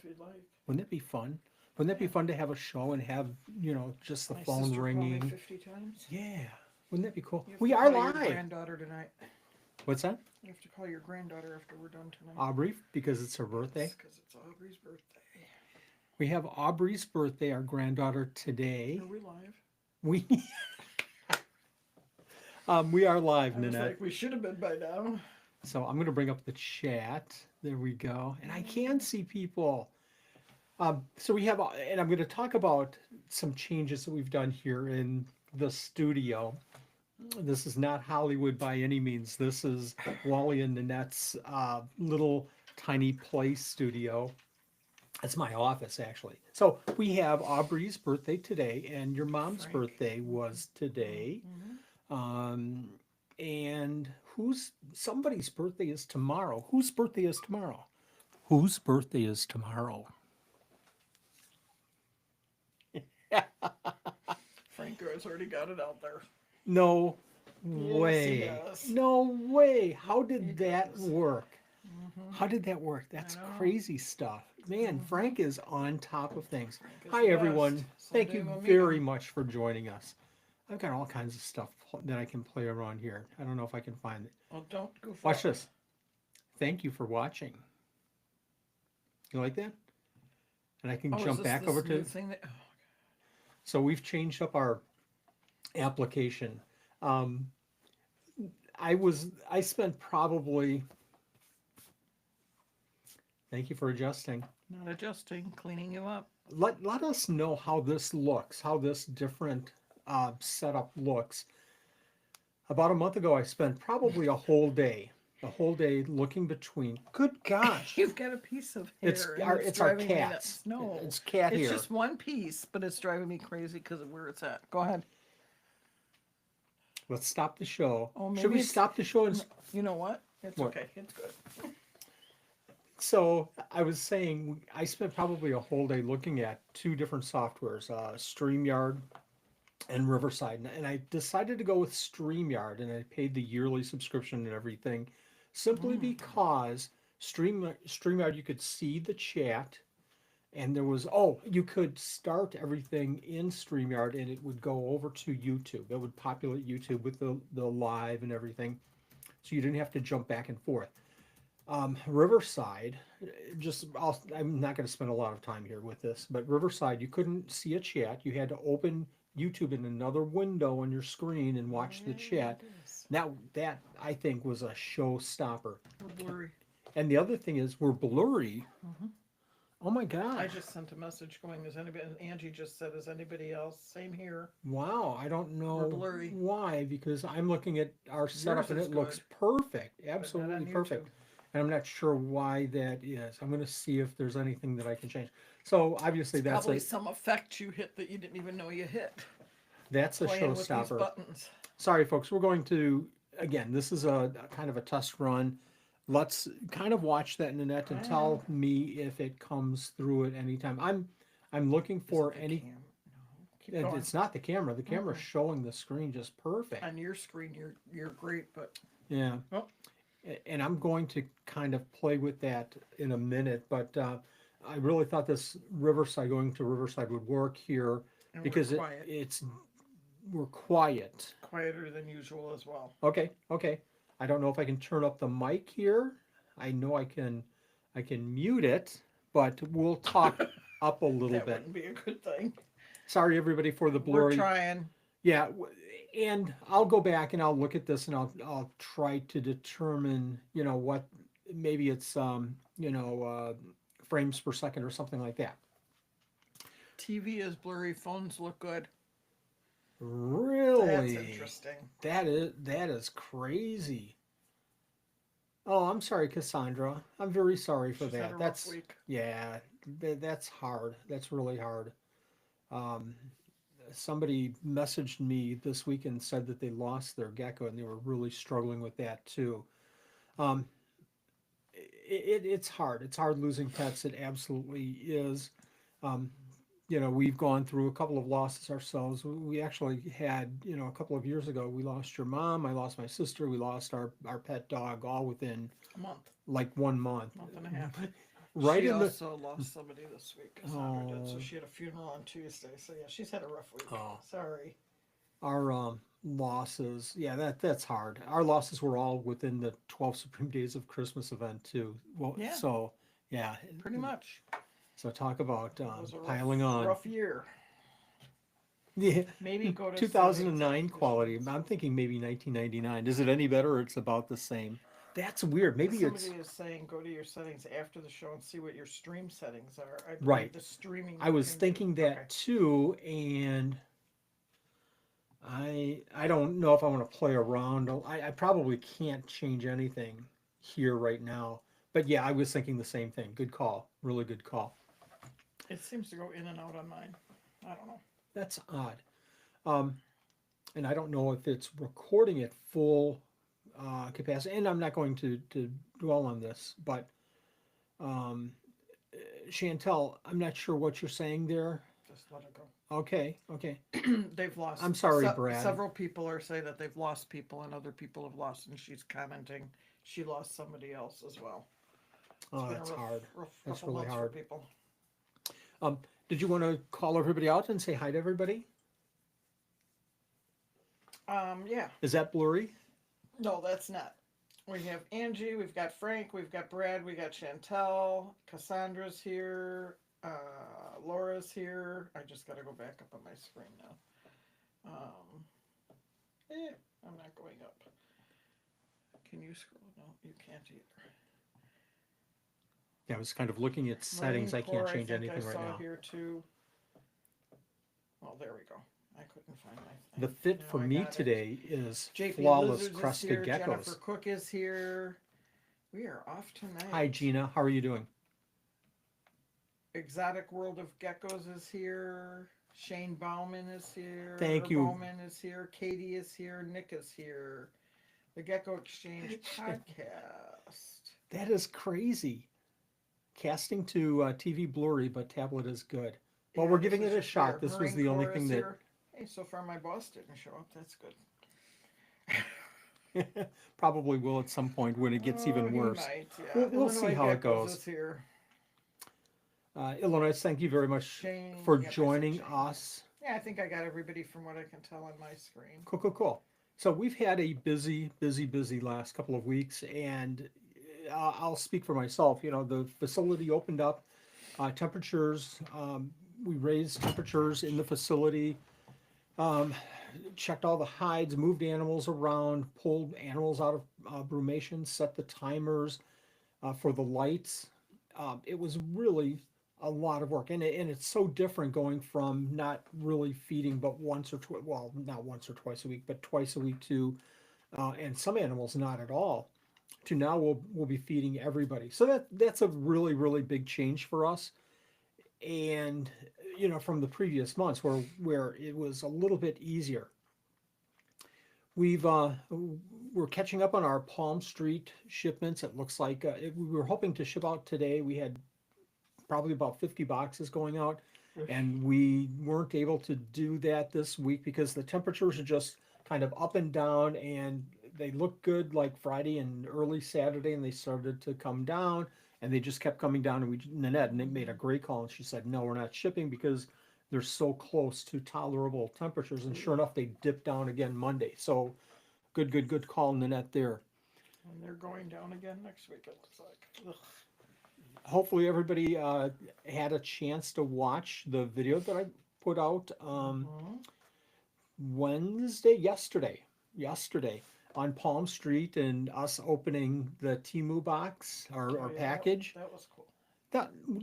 you'd like. Wouldn't that be fun? Wouldn't that be fun to have a show and have, just the My phone sister called me ringing? 50 times. Yeah. Wouldn't that be cool? You have We to are call your live. granddaughter tonight. What's that? You have to call your granddaughter after we're done tonight. Aubrey, because it's her birthday. Yes, because it's Aubrey's birthday. We have Aubrey's birthday, our granddaughter, today. Are we live? We we are live, I was Nanette. like, we should have been by now. So I'm going to bring up the chat. There we go. And I can see people. So we have, and I'm going to talk about some changes that we've done here in the studio. This is not Hollywood by any means. This is Wally and Nanette's little tiny play studio. It's my office, actually. So we have Aubrey's birthday today, and your mom's Frank. birthday was today. Um, and somebody's birthday is tomorrow. Whose birthday is tomorrow? Whose birthday is tomorrow? Frank has already got it out there. No Yes, he way. does. No way. How did He that does. work? How did that work? That's know. crazy stuff. Man, Frank is on top of things. Frank is Hi, the everyone. best. Thank Someday you we'll meet very him. much for joining us. I've got all kinds of stuff that I can play around here. I don't know if I can find it. Well, don't go far. Watch this. Thank you for watching. You like that? And I can Oh, jump is back this over new to. thing that, So we've changed up our application. Um, I spent probably. Thank you for adjusting. not adjusting, cleaning you up. Let us know how this looks, how this different setup looks. About a month ago, I spent probably a whole day looking between. Good gosh, You've got a piece of hair. it's and it's our driving me cats. nuts. No, It's cat it's hair. just one piece, but it's driving me crazy because of where it's at. Go ahead. Let's stop the show. Oh, maybe Should we it's- stop the show? And, You know what? It's What? okay. It's good. so I was saying I spent probably a whole day looking at two different softwares, StreamYard and Riverside, and I decided to go with StreamYard, and I paid the yearly subscription and everything, simply because StreamYard you could see the chat, and you could start everything in StreamYard, and it would go over to YouTube. It would populate YouTube with the live and everything, so you didn't have to jump back and forth. Riverside, I'm not going to spend a lot of time here with this, but Riverside, you couldn't see a chat. You had to open YouTube in another window on your screen and watch the chat. Now, that I think was a showstopper. We're blurry. And the other thing is, we're blurry. Oh my I God. just sent a message going, is anybody, Angie just said, is anybody else? Same here. Wow. I don't know We're blurry. why, because I'm looking at our setup and is it looks good, perfect. but not Absolutely on perfect. YouTube. And I'm not sure why that is. I'm going to see if there's anything that I can change. So obviously Probably some effect you hit that you didn't even know you hit. that's a Playing with these showstopper. buttons. Sorry, folks. We're going to again. This is a kind of a test run. Let's kind of watch that, Nanette, and tell me if it comes through at any time. I'm looking for The any. cam. No. Keep going. It's not the camera. The camera's showing the screen just perfect. On your screen, you're great, but Yeah. oh, And I'm going to kind of play with that in a minute, but I really thought this going to Riverside would work here and because we're quiet. we're quiet. Quieter than usual as well. Okay. I don't know if I can turn up the mic here. I know I can mute it, but we'll talk up a little That bit. wouldn't be a good thing. Sorry everybody for the We're blurry. trying. Yeah, and I'll go back and I'll look at this and I'll try to determine, what maybe it's frames per second or something like that. TV is blurry. Phones look good. Really? That's interesting. That is crazy. Oh, I'm sorry, Cassandra. I'm very sorry for She's had that. a rough That's week. yeah, that's hard. That's really hard. Um, Somebody messaged me this week and said that they lost their gecko and they were really struggling with that too. Um, it's hard. It's hard losing pets. It absolutely is. Um, we've gone through a couple of losses ourselves. We actually had, a couple of years ago, we lost your mom. I lost my sister. We lost our pet dog all within A month. like 1 month. Month and a half. right She in the. also lost somebody this week. Cassandra did. So Oh, she had a funeral on Tuesday. So yeah, she's had a rough week. oh, Sorry. our losses. Yeah, that's hard. Our losses were all within the 12 Supreme Days of Christmas event too. Well, Yeah, so yeah, pretty much. so talk about It was a piling on. rough year. Yeah, Maybe go to settings 2009 after the show quality. and I'm stuff. thinking maybe 1999. Is it any better or it's about the same? That's weird. Maybe Somebody it's is saying go to your settings after the show and see what your stream settings are. I believe right. the streaming I you was can do. thinking Okay. that too, and I don't know if I want to play around. I probably can't change anything here right now. But yeah, I was thinking the same thing. Good call. Really good call. It seems to go in and out on mine. I don't know. That's odd. Um, and I don't know if it's recording at full capacity. And I'm not going to dwell on this, but um, Chantel, I'm not sure what you're saying there. Just let it go. Okay, okay. They've lost. I'm sorry, Brad. Several people are saying that they've lost people and other people have lost, and she's commenting she lost somebody else as well. It's Oh, been a that's rough, hard. rough That's couple really months hard. for people. Um, did you want to call everybody out and say hi to everybody? Yeah. Is that blurry? No, that's not. We have Angie, we've got Frank, we've got Brad, we got Chantel, Cassandra's here, Laura's here. I just got to go back up on my screen now. I'm not going up. Can you scroll? No, you can't either. Yeah, I was kind of looking at settings. Marine I can't Corps, change I think anything I right saw now. here too. Oh, there we go. I couldn't find my The thing. fit Now for I me got it. today is JP flawless Lizards is crested here. Jennifer geckos. Cook is here. We are off tonight. Hi, Gina. How are you doing? Exotic World of Geckos is here. Shane Bauman is here. Thank you. Bauman is here. Katie is here. Nick is here. The Gecko Exchange podcast. That is crazy. Casting to TV blurry, but tablet is good. Well, Yeah, we're this giving is it a just shot. weird. This was Marine the only Corps thing is that. here. Hey, so far my boss didn't show up. That's good. Probably will at some point when it gets even He worse. might, yeah. We'll see Illinois how it Geckos goes. is here. Illinois, thank you very much Shane, for yep, I said joining Shane. us. Yeah, I think I got everybody from what I can tell on my screen. Cool, cool, cool. So we've had a busy last couple of weeks, and I'll speak for myself. You know, the facility opened up, temperatures. We raised temperatures in the facility. Checked all the hides, moved animals around, pulled animals out of brumation, set the timers for the lights. It was really a lot of work, and it's so different going from not really feeding but once or twice, well, not once or twice a week, but twice a week to, and some animals not at all, to now we'll be feeding everybody. So that's a really big change for us, and you know from the previous months where it was a little bit easier. We've we're catching up on our Palm Street shipments. It looks like we were hoping to ship out today. We had probably about 50 boxes going out, and we weren't able to do that this week because the temperatures are just kind of up and down, and they look good like Friday and early Saturday, and they started to come down, and they just kept coming down. And Nanette made a great call, and she said, "No, we're not shipping because they're so close to tolerable temperatures." And sure enough, they dipped down again Monday. So good call, Nanette there. And they're going down again next week, it looks like. Ugh. Hopefully everybody had a chance to watch the video that I put out yesterday on Palm Street, and us opening the Temu box or Yeah, package. That was cool.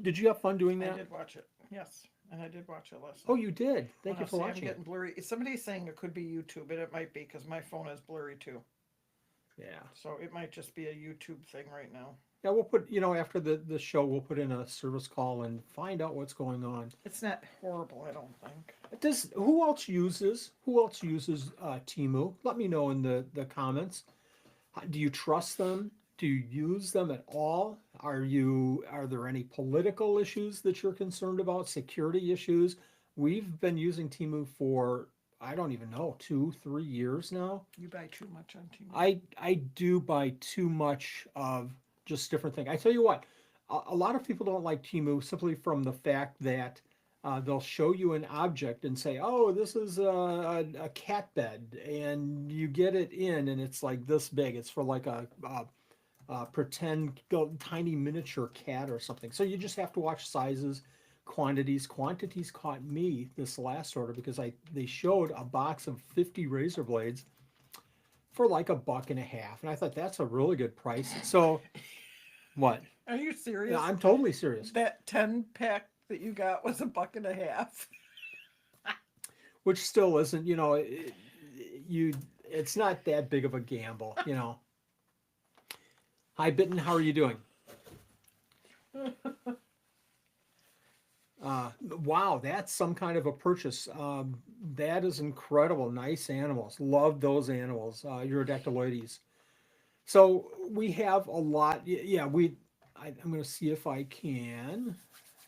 Did you have fun doing I that? did watch it. Yes. And I did watch it last night. Oh, you did. Thank you for I'm watching. getting blurry. Somebody's saying it could be YouTube, and it might be because my phone is blurry too. Yeah. So it might just be a YouTube thing right now. Yeah, we'll put, after the show, we'll put in a service call and find out what's going on. It's not horrible, I don't think. Who else uses Temu? Let me know in the comments. Do you trust them? Do you use them at all? Are there any political issues that you're concerned about? Security issues? We've been using Temu for, I don't even know, 2-3 years now. You buy too much on Temu. I do buy too much of just different things. I tell you what, a lot of people don't like Temu simply from the fact that they'll show you an object and say, "Oh, this is a cat bed," and you get it in, and it's like this big. It's for like a pretend tiny miniature cat or something. So you just have to watch sizes, quantities. Quantities caught me this last order because they showed a box of 50 razor blades for like $1.50, and I thought that's a really good price. So what? Are you Yeah, serious? I'm totally serious. That 10 pack that you got was $1.50. Which still isn't, you. It's not that big of a gamble. Hi, Bitten. How are you doing? Wow, that's some kind of a purchase. That is incredible. Nice animals. Love those animals. Urodactyloides. So we have a lot. Yeah, I'm going to see if I can.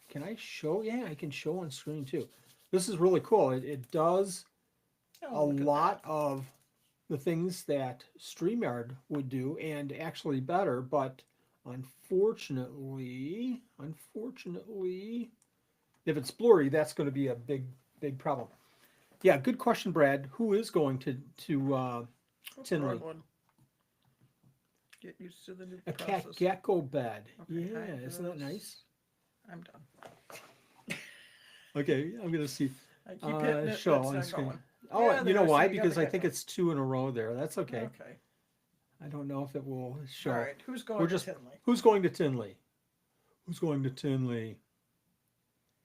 Can I show? Yeah, I can show on screen too. This is really cool. It does a Oh, look at lot that. of the things that StreamYard would do and actually better, but unfortunately, if it's blurry, that's going to be a big problem. Yeah, good question, Brad. Who is going to Oops, wrong Tinley? one. Get used to the new A cat process. gecko bed. Okay, Yeah, hide isn't that this. nice? I'm done. Okay, I'm gonna see. I keep hitting it, Show it's on not screen. going. Oh, Yeah, you know there. See, why? you got the Because I think gecko. it's two in a row there. That's okay. Okay. I don't know if it will All show. right. Who's We're going to just Tinley? who's going to Tinley? Who's going to Tinley?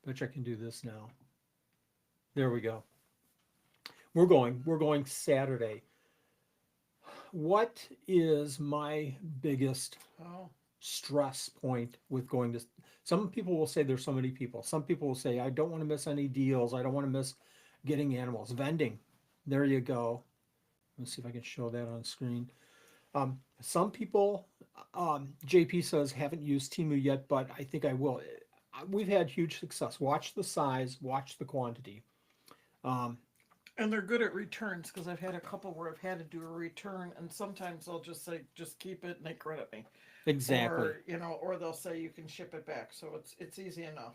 Bet you I can do this now. There we go. We're going Saturday. What is my biggest Oh, stress point with going to? Some people will say there's so many people. Some people will say I don't want to miss any deals. I don't want to miss getting animals. Vending. There you go. Let's see if I can show that on screen. Some people, JP says, haven't used Timu yet, but I think I will. We've had huge success. Watch the size, watch the quantity. Um, and they're good at returns because I've had a couple where I've had to do a return, and sometimes they'll just say, "Just keep it," and they credit me, exactly. or they'll say you can ship it back, so it's easy enough.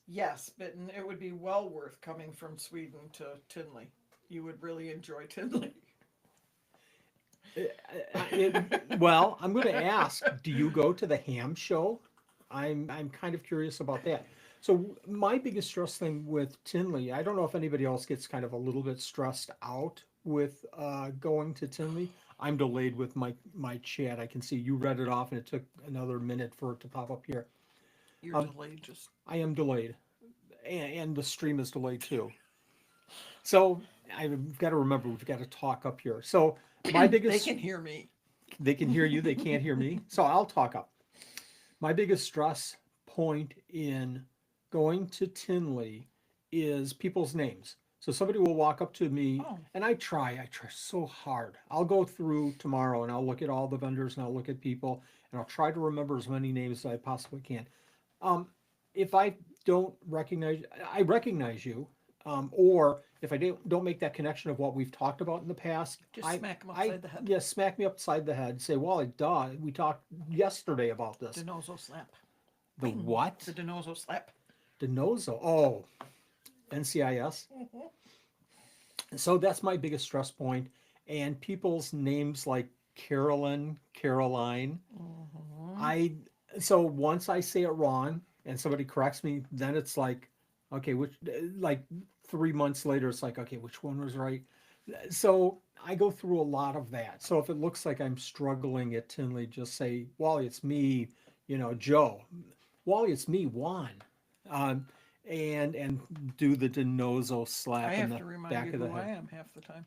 Yes, but it would be well worth coming from Sweden to Tinley. You would really enjoy Tinley. Well, I'm going to ask, do you go to the ham show? I'm kind of curious about that. So my biggest stress thing with Tinley, I don't know if anybody else gets kind of a little bit stressed out with going to Tinley. I'm delayed with my chat. I can see you read it off, and it took another minute for it to pop up here. You're Um, delayed. Just I am delayed, and the stream is delayed too. So I've got to remember we've got to talk up here. So my they biggest can hear me. they can hear you, they can't hear me. So I'll talk up. My biggest stress point in going to Tinley is people's names. So somebody will walk up to me, Oh, and I try so hard. I'll go through tomorrow and I'll look at all the vendors and I'll look at people and I'll try to remember as many names as I possibly can. Um, if I don't recognize, I recognize you, or if I don't make that connection of what we've talked about in the past, just smack them I upside the head. yeah, smack me upside the head. Say, Wally, duh, we talked yesterday about this. Denozo slap. The Bing. what? The Denozo slap. Denozo. Oh, NCIS. Mhm. So that's my biggest stress point. And people's names like Carolyn, Caroline. Mhm. I so once I say it wrong and somebody corrects me, then it's okay, which like 3 months later, it's like, okay, which one was right? So I go through a lot of that. So if it looks like I'm struggling at Tinley, just say, Wally, it's me, Joe. Wally, it's me, Juan. Um, and do the Denozo I slap in have the to remind back you of the who I head. am half the time.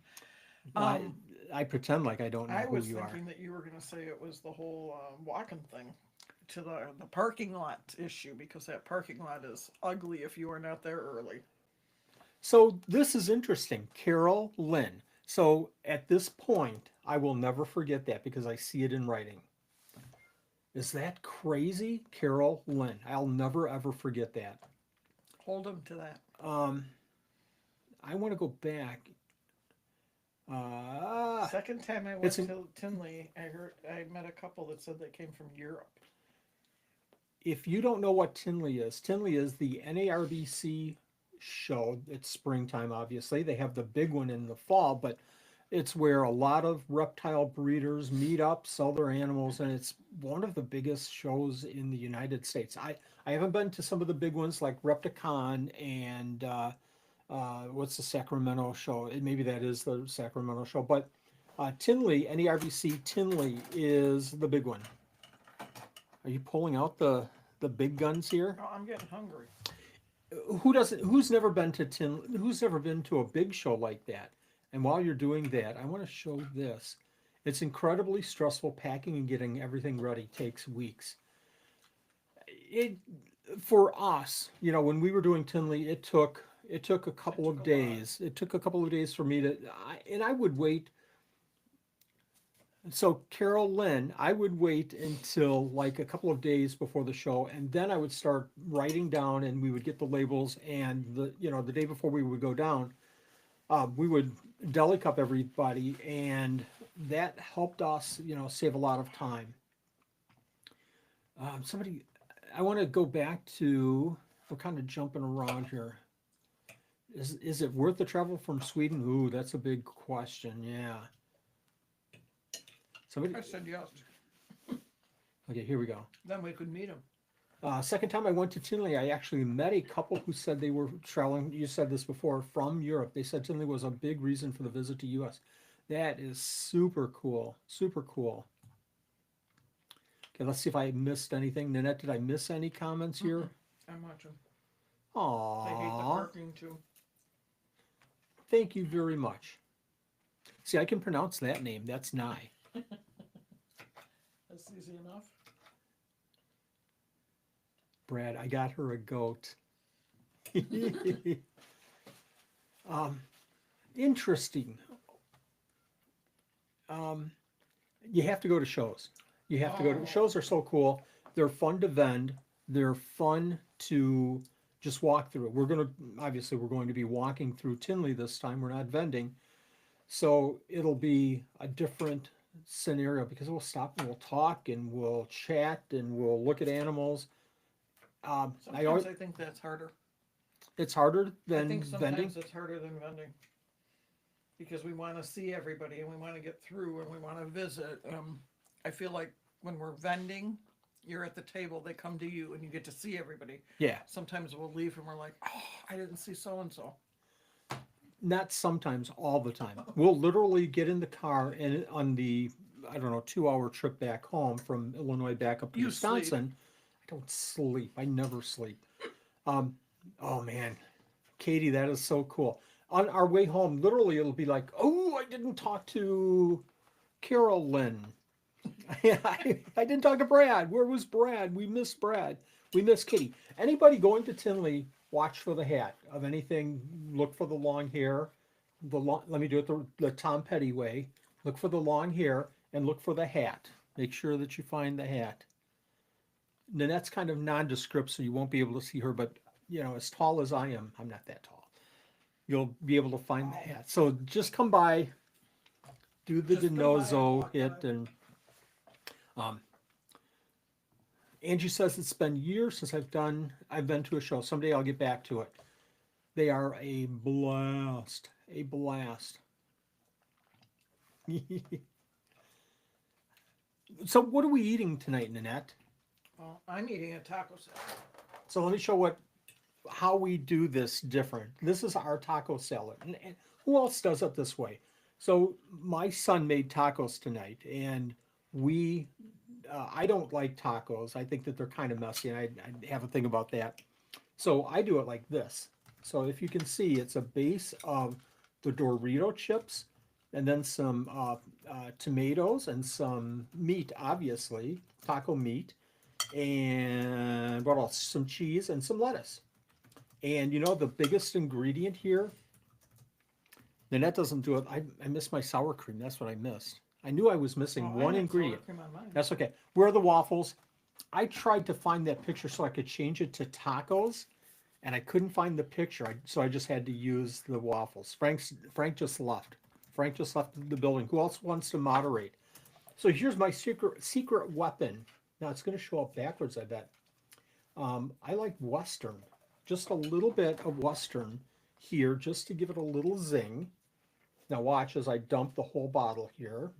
I Um, I pretend like I don't know I who was you are. thinking that you were going to say it was the whole walking thing to the parking lot issue because that parking lot is ugly if you are not there early. So this is interesting. Carol Lynn. So at this point, I will never forget that because I see it in writing. Is that crazy? Carol Lynn. I'll never ever forget that. Hold them to that. Um, I want to go back. Uh, Second time I it's went in, to Tinley, I met a couple that said they came from Europe. if you don't know what Tinley is the NARBC show. It's springtime, obviously. They have the big one in the fall, but it's where a lot of reptile breeders meet up, sell their animals, and it's one of the biggest shows in the United States. I haven't been to some of the big ones like Repticon and what's the Sacramento show? Maybe that is the Sacramento show, but Tinley, NERBC Tinley is the big one. Are you pulling out the big guns here? Oh, I'm getting hungry. Who's never been to who's never been to a big show like that? And while you're doing that, I want to show this. It's incredibly stressful. Packing and getting everything ready takes weeks. It For us, when we were doing Tinley, it took a couple of days. It took a couple of days for me to, and I would wait. So Carol Lynn, I would wait until like a couple of days before the show, and then I would start writing down, and we would get the labels, and the day before we would go down, we would deli cup everybody, and that helped us, save a lot of time. I want to go back to, we're kind of jumping around here. Is it worth the travel from Sweden? Ooh, that's a big question. Yeah. I said yes. Okay, here we go. Then we could meet him. Second time I went to Tinley, I actually met a couple who said they were traveling, you said this before, from Europe. They said Tinley was a big reason for the visit to US. That is super cool. Super cool. Okay, let's see if I missed anything. Nanette, did I miss any comments here? I'm watching. Aww. I hate the parking too. Thank you very much. See, I can pronounce that name. That's Nye. That's easy enough. Brad, I got her a goat. Interesting. You have to go to shows. You have to go to shows. Are so cool. They're fun to vend. They're fun to just walk through. We're going to be walking through Tinley this time. We're not vending. So it'll be a different scenario because we'll stop and we'll talk and we'll chat and we'll look at animals. Sometimes I think that's harder. It's harder than I think sometimes vending. it's harder than vending because we want to see everybody and we want to get through and we want to visit. I feel like when we're vending, you're at the table, they come to you and you get to see everybody. Yeah. Sometimes we'll leave and we're like, oh, I didn't see so and so. Not sometimes, all the time. We'll literally get in the car and on the, 2-hour trip back home from Illinois back up to Wisconsin. I don't sleep. I never sleep. Oh man, Katie, that is so cool. On our way home, literally it'll be like, oh, I didn't talk to Carol Lynn. I didn't talk to Brad. Where was Brad? We missed Brad. We missed Katie. Anybody going to Tinley, watch for the hat of anything. Look for the long hair. Let me do it the Tom Petty way. Look for the long hair and look for the hat. Make sure that you find the hat. Nanette's kind of nondescript, so you won't be able to see her, but as tall as I am, I'm not that tall. You'll be able to find the hat. So just come by, do the Denozo hit, and Angie says it's been years since I've been to a show. Someday I'll get back to it. They are a blast. A blast. So what are we eating tonight, Nanette? Well, I'm eating a taco salad. So let me show how we do this different. This is our taco salad. And who else does it this way? So my son made tacos tonight, and I don't like tacos. I think that they're kind of messy, and I have a thing about that. So I do it like this. So if you can see, it's a base of the Dorito chips, and then some tomatoes and some meat, obviously, taco meat, and what else? Some cheese and some lettuce. And the biggest ingredient here, Nanette doesn't do it. I missed my sour cream. That's what I missed. I knew I was missing one ingredient. Sour cream on mine. That's okay. Where are the waffles? I tried to find that picture so I could change it to tacos, and I couldn't find the picture. So I just had to use the waffles. Frank just left. Frank just left the building. Who else wants to moderate? So here's my secret weapon. Now it's going to show up backwards, I bet. I like Western. Just a little bit of Western here, just to give it a little zing. Now watch as I dump the whole bottle here.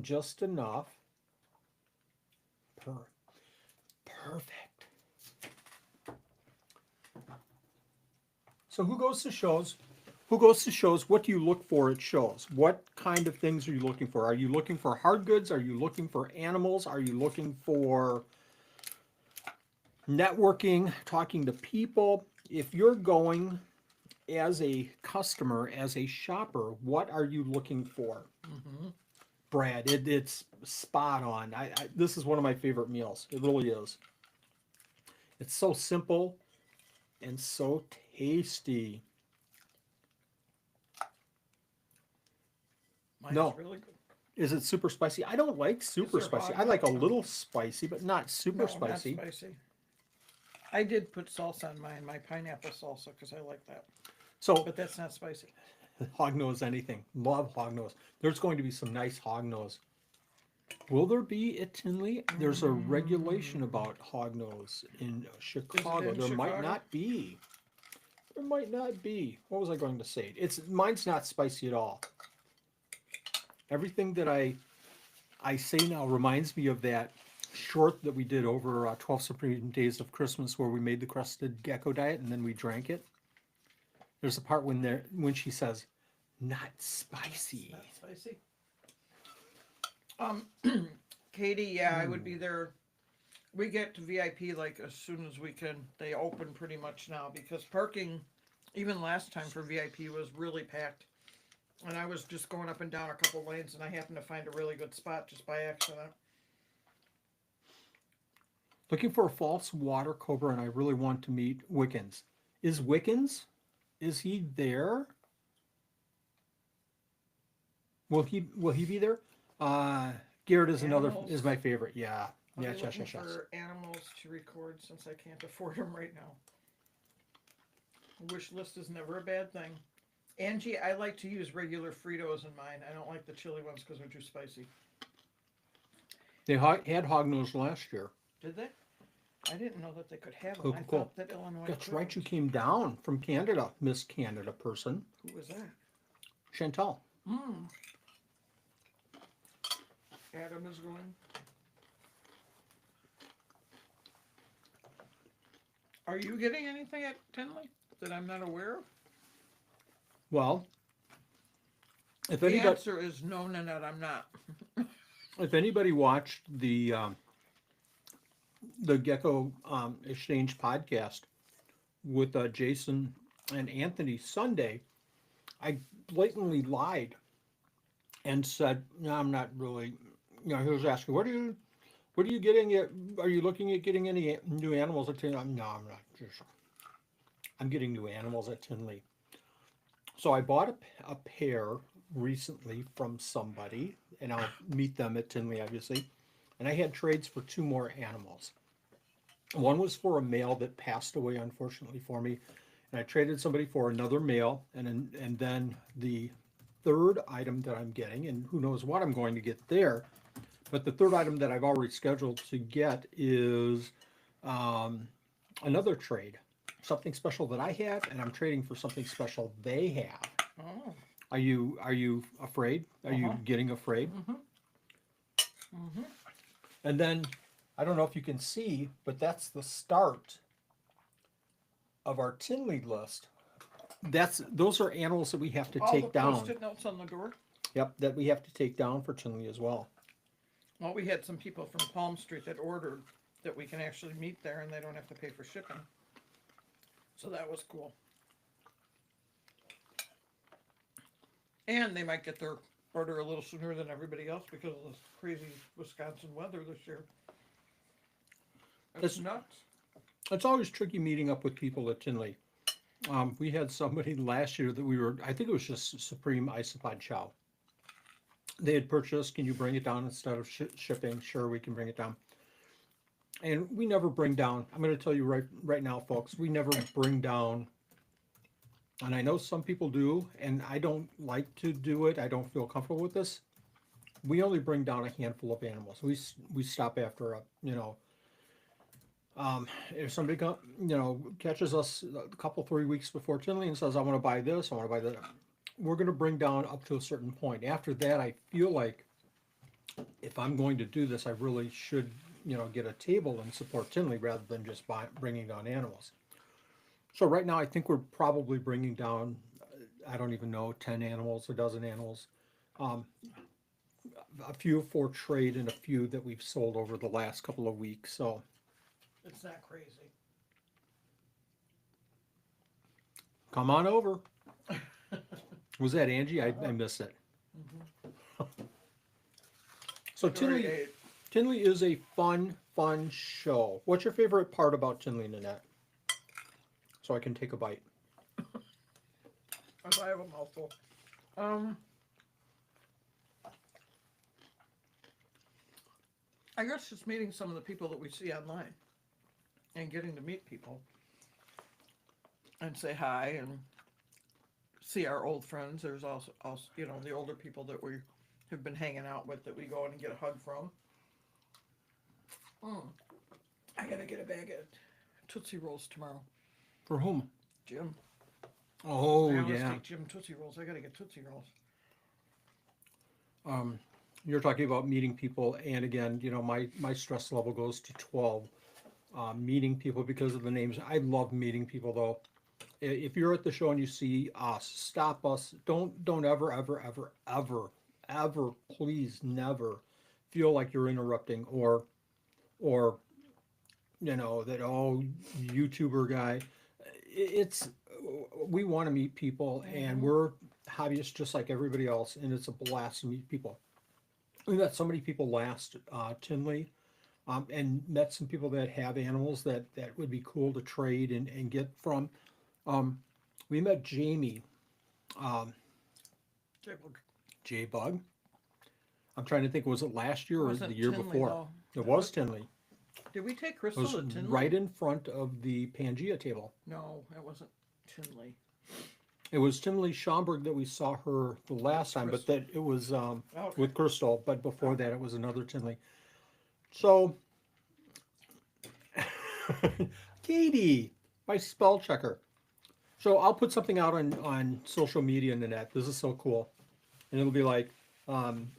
Just enough. Perfect. So who goes to shows? Who goes to shows? What do you look for at shows? What kind of things are you looking for? Are you looking for hard goods? Are you looking for animals? Are you looking for networking, talking to people? If you're going as a customer, as a shopper, what are you looking for? Brad, it's spot on. This is one of my favorite meals. It really is. It's so simple and so tasty. Mine's No. really good. Is it super spicy? I don't like super there spicy. hot I like a dog? little spicy, but not super No, spicy. not spicy. I did put salsa on mine, my pineapple salsa, because I like that. So But that's not spicy. hog nose anything. Love hog nose. There's going to be some nice hog nose. Will there be at Tinley? There's a regulation about hog nose in Chicago. in There might Chicago? not be. There might not be. What was I going to say? Mine's not spicy at all. Everything that I say now reminds me of that short that we did over 12 Supreme Days of Christmas, where we made the crusted gecko diet and then we drank it. There's a part when she says, "Not spicy." Not spicy. Katie, yeah, I would be there. We get to VIP like as soon as we can. They open pretty much now because parking, even last time for VIP, was really packed. And I was just going up and down a couple lanes, and I happened to find a really good spot just by accident. Looking for a false water cobra, and I really want to meet Wickens. Is Wickens? Is he there? Will he be there? Garrett is Animals. is my favorite. Yeah. I'll Yeah, be yes. looking for animals to record since I can't afford them right now. Wish list is never a bad thing. Angie, I like to use regular Fritos in mine. I don't like the chili ones because they're too spicy. They had hog nose last year. Did they? I didn't know that they could have them. Cool, I cool. thought that Illinois. That's right. You couldn't. came down from Canada, Miss Canada person. Who was that? Chantal. Adam is going. Are you getting anything at Tinley that I'm not aware of? Well, if The anybody answer is no, Nanette, I'm not. if anybody watched the Gecko Exchange podcast with Jason and Anthony Sunday, I blatantly lied and said, "No, I'm not really." He was asking, "What are you getting at? Are you looking at getting any new animals at Tinley?" No, I'm not. I'm getting new animals at Tinley. So I bought a pair recently from somebody, and I'll meet them at Tinley, obviously. And I had trades for 2 more animals. One was for a male that passed away, unfortunately, for me. And I traded somebody for another male. And then the third item that I'm getting, and who knows what I'm going to get there, but the third item that I've already scheduled to get is another trade. Something special that I have, and I'm trading for something special they have. Oh. Are you afraid? Are you getting afraid? And then I don't know if you can see, but that's the start of our Tinley list. Those are animals that we have to All take the down. Post-it notes on the door. Yep, that we have to take down for Tinley as well. Well, we had some people from Palm Street that ordered that we can actually meet there, and they don't have to pay for shipping. So that was cool. And they might get their order a little sooner than everybody else because of this crazy Wisconsin weather this year. It's nuts. It's always tricky meeting up with people at Tinley. We had somebody last year that I think it was just Supreme Isopod Chow. They had purchased, can you bring it down instead of shipping? Sure, we can bring it down. And we never bring down, I'm going to tell you right now, folks, we never bring down, and I know some people do, and I don't like to do it. I don't feel comfortable with this. We only bring down a handful of animals. We stop after If somebody catches us a couple 3 weeks before Tinley and says, "I want to buy this, I want to buy that," we're going to bring down up to a certain point. After that, I feel like if I'm going to do this, I really should, get a table and support Tinley rather than just bringing down animals. So right now, I think we're probably bringing down, I don't even know, 10 animals, a dozen animals. Um, a few for trade and a few that we've sold over the last couple of weeks. So It's not crazy. come on over. Was that Angie? I missed it. So Tinley is a fun show. What's your favorite part about Tinley, Nanette? So I can take a bite. If I have a mouthful. I guess just meeting some of the people that we see online and getting to meet people and say hi and see our old friends. There's also the older people that we have been hanging out with that we go in and get a hug from. I gotta get a bag of Tootsie Rolls tomorrow. For whom? Jim. Oh, I always yeah. take Jim Tootsie Rolls. I gotta get Tootsie Rolls. You're talking about meeting people, and again, my stress level goes to 12. Meeting people because of the names. I love meeting people, though. If you're at the show and you see us, stop us. Don't ever, please never feel like you're interrupting or that YouTuber guy. It's we want to meet people, and we're hobbyists just like everybody else, and it's a blast to meet people. We met so many people last Tinley, and met some people that have animals that would be cool to trade and get from. We met Jamie, um, J Bug. I'm trying to think, was it last year or Wasn't the year Tinley, before? though. It was Tinley. Did we take It Crystal was to Tinley? right in front of the Pangea table. No, it wasn't Tinley. It was Tinley Schomburg that we saw her the last time, but that it was Okay. with Crystal. But before that, it was another Tinley. So, Katie, my spell checker. So I'll put something out on social media and the net. This is so cool, and it'll be like, um,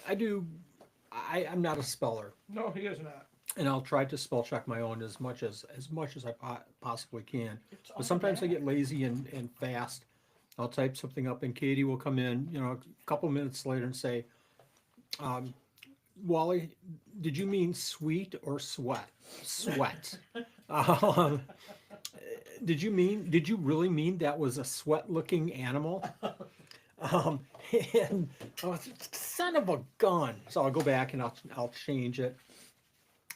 I'm not a speller, No, he is not. and I'll try to spell check my own as much as I possibly can. It's But sometimes I automatic. get lazy and fast. I'll type something up, and Katie will come in, a couple minutes later and say, um, "Wally, did you mean sweet or sweat? Sweat. um, did you really mean that was a sweat-looking animal?" Um, and son of a gun. So I'll go back and I'll change it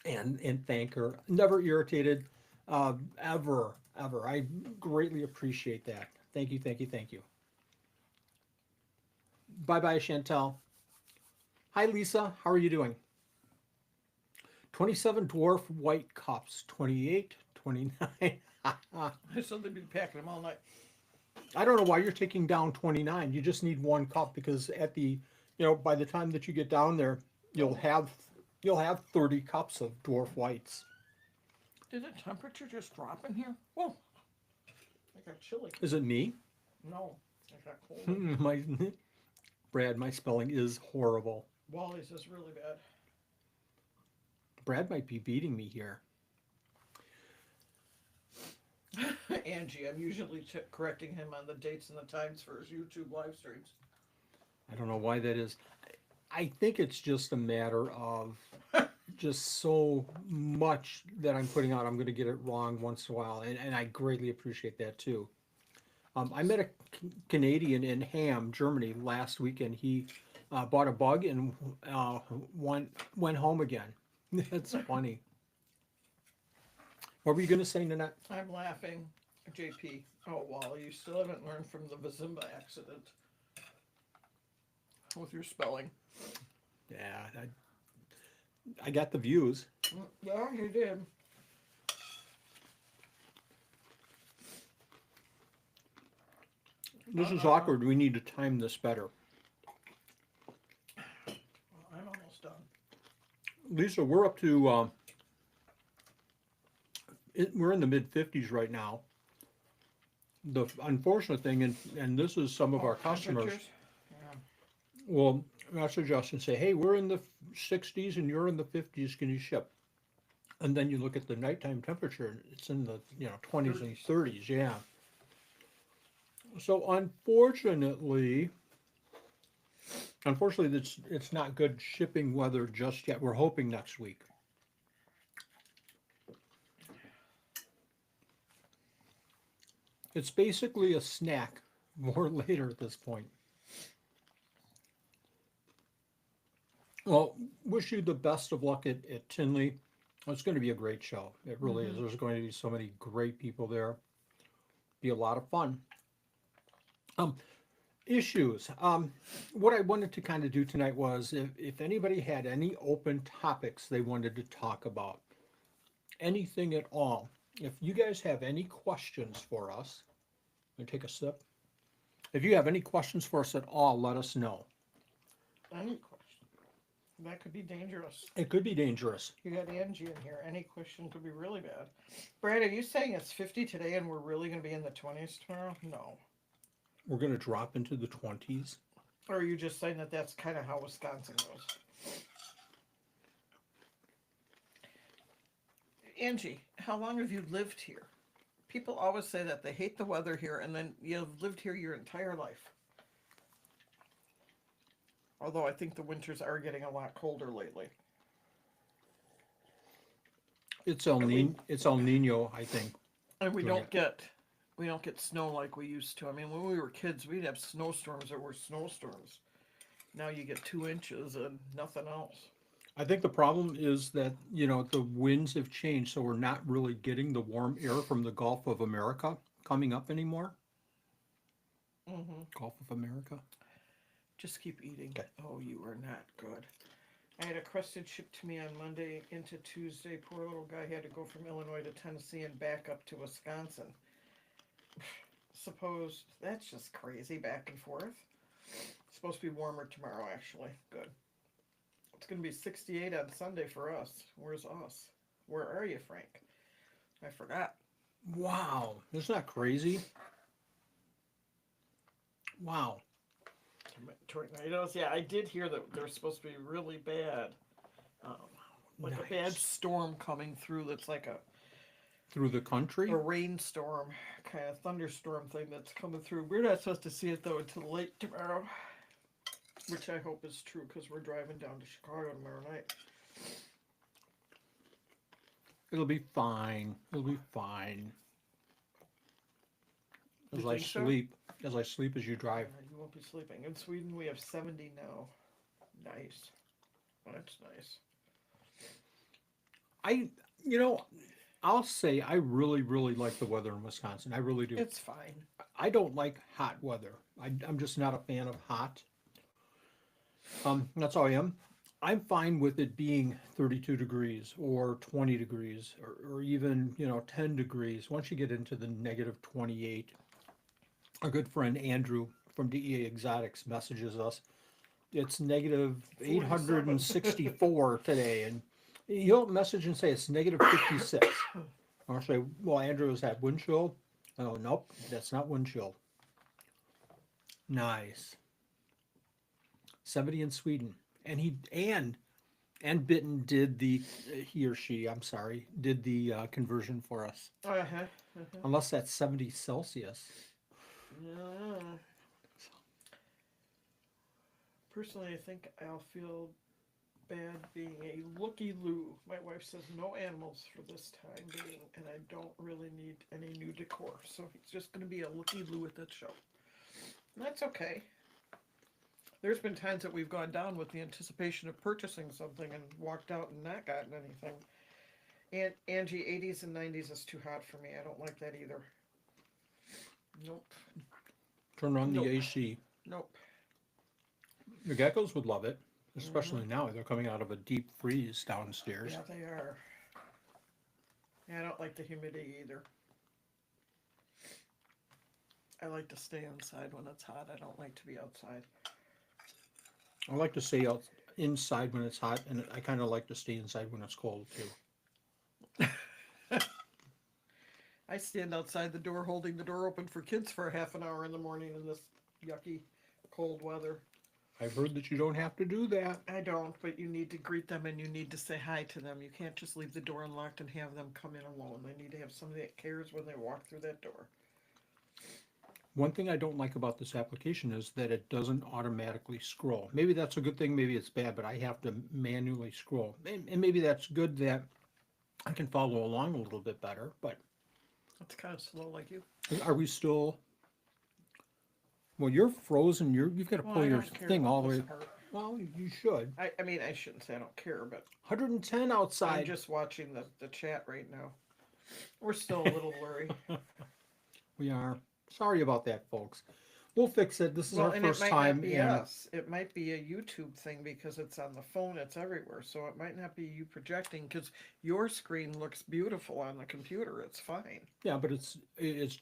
and thank her. Never irritated, ever. I greatly appreciate that. Thank you. Bye bye, Chantel. Hi, Lisa. How are you doing? 27 dwarf white cups. 28, 29. I said they'd be packing them all night. I don't know why you're taking down 29. You just need one cup because by the time that you get down there, you'll have 30 cups of dwarf whites. Did the temperature just drop in here? Whoa. I got chilly. Is it me? No, I got cold. my Brad, my spelling is horrible. Wally's is really bad. Brad might be beating me here. Angie, I'm usually correcting him on the dates and the times for his YouTube live streams. I don't know why that is. I think it's just a matter of just so much that I'm putting out. I'm going to get it wrong once in a while, and I greatly appreciate that too. I met a Canadian in Ham, Germany last weekend. He bought a bug and went home again. That's funny. What were you going to say, Nanette? I'm laughing. JP. Oh, Wally, you still haven't learned from the Vizimba accident with your spelling. Yeah, I got the views. Yeah, you did. This is awkward. We need to time this better. Well, I'm almost done. Lisa, we're up to we're in the mid 50s right now. The unfortunate thing, and this is some of Oh, our customers temperatures? Yeah. will message us and say, "Hey, we're in the 60s and you're in the 50s. Can you ship?" And then you look at the nighttime temperature, and it's in the 20s and 30s. 30s. Yeah. So unfortunately, it's not good shipping weather just yet. We're hoping next week. It's basically a snack, more later at this point. Well, wish you the best of luck at Tinley. It's going to be a great show. It really is. Mm-hmm. There's going to be so many great people there. Be a lot of fun. Um, Issues. What I wanted to kind of do tonight was if anybody had any open topics they wanted to talk about, anything at all. If you guys have any questions for us, let me take a sip. If you have any questions for us at all, let us know. Any question? That could be dangerous. It could be dangerous. You got Angie in here. Any question could be really bad. Brad, are you saying it's 50 today and we're really going to be in the 20s tomorrow? No. We're going to drop into the 20s. Or are you just saying that that's kind of how Wisconsin goes? Angie, how long have you lived here? People always say that they hate the weather here, and then you've lived here your entire life. Although I think the winters are getting a lot colder lately. It's El Nino, I think. And doing it. we don't get snow like we used to. I mean, when we were kids, we'd have snowstorms that were snowstorms. Now you get 2 inches and nothing else. I think the problem is that, the winds have changed, so we're not really getting the warm air from the Gulf of America coming up anymore. Mm-hmm. Gulf of America. Just keep eating. Okay. Oh, you are not good. I had a crusted shipped to me on Monday into Tuesday. Poor little guy had to go from Illinois to Tennessee and back up to Wisconsin. Suppose that's just crazy back and forth. It's supposed to be warmer tomorrow, actually. Good. It's going to be 68 on Sunday for us. Where's us? Where are you, Frank? I forgot. Wow. Isn't that crazy? Wow. Tornadoes. Yeah, I did hear that they're supposed to be really bad. Um, like a bad Nice. storm coming through that's like Through the country? a rainstorm, kind of thunderstorm thing that's coming through. We're not supposed to see it though until late tomorrow, which I hope is true because we're driving down to Chicago tomorrow night. It'll be fine. It'll be fine. As You I think so? sleep. As I sleep as you drive. You won't be sleeping. In Sweden, we have 70 now. Nice. That's nice. I, I'll say I really, really like the weather in Wisconsin. I really do. It's fine. I don't like hot weather. I'm just not a fan of hot. That's how I am. I'm fine with it being 32 degrees or 20 degrees or even, 10 degrees. Once you get into the negative 28, our good friend Andrew from DEA Exotics messages us. It's negative 864 today. And he'll message and say it's negative 56. I'll say, well, Andrew, is that wind chill? Oh, nope, that's not wind chill. Nice. 70 in Sweden. And and Bitten did he or she, I'm sorry, did the conversion for us. Uh-huh. Uh-huh. Unless that's 70 Celsius. Yeah. Personally, I think I'll feel bad being a looky-loo. My wife says no animals for this time being, and I don't really need any new decor. So it's just going to be a looky-loo at that show. And that's okay. There's been times that we've gone down with the anticipation of purchasing something and walked out and not gotten anything. And Angie, 80s and 90s is too hot for me. I don't like that either. Nope. Turn on Nope. the AC. Nope. The geckos would love it, especially now. They're coming out of a deep freeze downstairs. Yeah, they are. Yeah, I don't like the humidity either. I like to stay inside when it's hot. I don't like to be outside. I like to stay out inside when it's hot, and I kind of like to stay inside when it's cold too. I stand outside the door holding the door open for kids for half an hour in the morning in this yucky cold weather. I've heard that you don't have to do that. I don't, but you need to greet them and you need to say hi to them. You can't just leave the door unlocked and have them come in alone. They need to have somebody that cares when they walk through that door. One thing I don't like about this application is that it doesn't automatically scroll. Maybe that's a good thing, maybe it's bad, but I have to manually scroll. And maybe that's good that I can follow along a little bit better, but It's kind of slow like you. are we still? Well, you're frozen. You've got to Well, pull I your don't care thing about all the this way. part. Well, you should. I mean, I shouldn't say I don't care, but 110 I'm outside. just watching the chat right now. We're still a little blurry. We are. Sorry about that, folks. We'll fix it. This is our And it first might time. not be And us. It might be a YouTube thing because it's on the phone. It's everywhere. So it might not be you projecting because your screen looks beautiful on the computer. It's fine. yeah, but it's